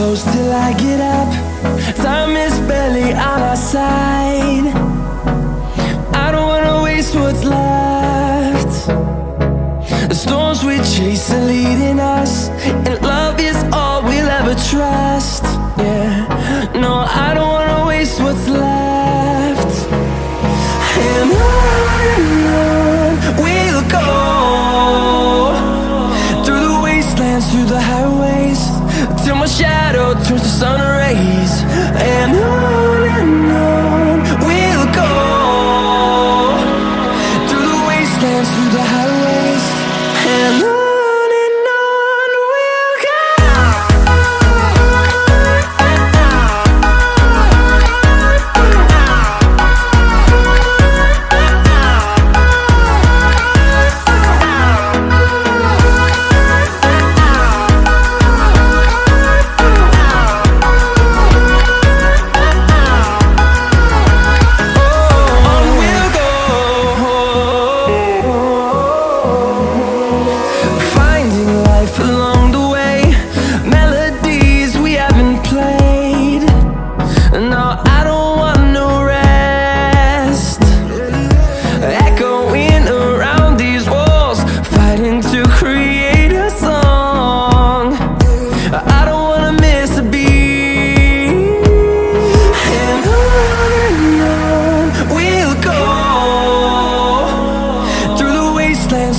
close till I get up. Time is barely on our side. I don't wanna waste what's left. The storms we chase are leading us, and love is all we'll ever trust. Yeah, no, I don't wanna waste what's left. And on we'll go, through the wastelands, through the highways, till my shadow turns to sun rays. And on we'll go, through the wastelands, through the highways, and on we'll go.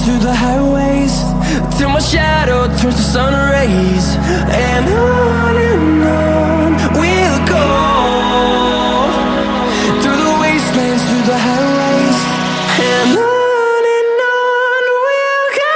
Through the highways, till my shadow turns to sun rays. And on we'll go, through the wastelands, through the highways, and on we'll go.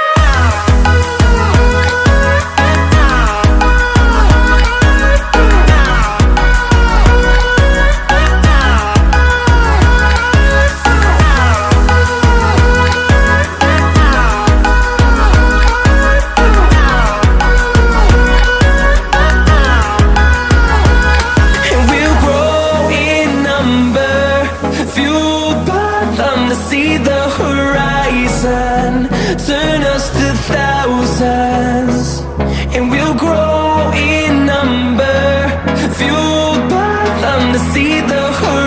See the horizon, turn us to thousands, and we'll grow in number, fueled by them to see the horizon.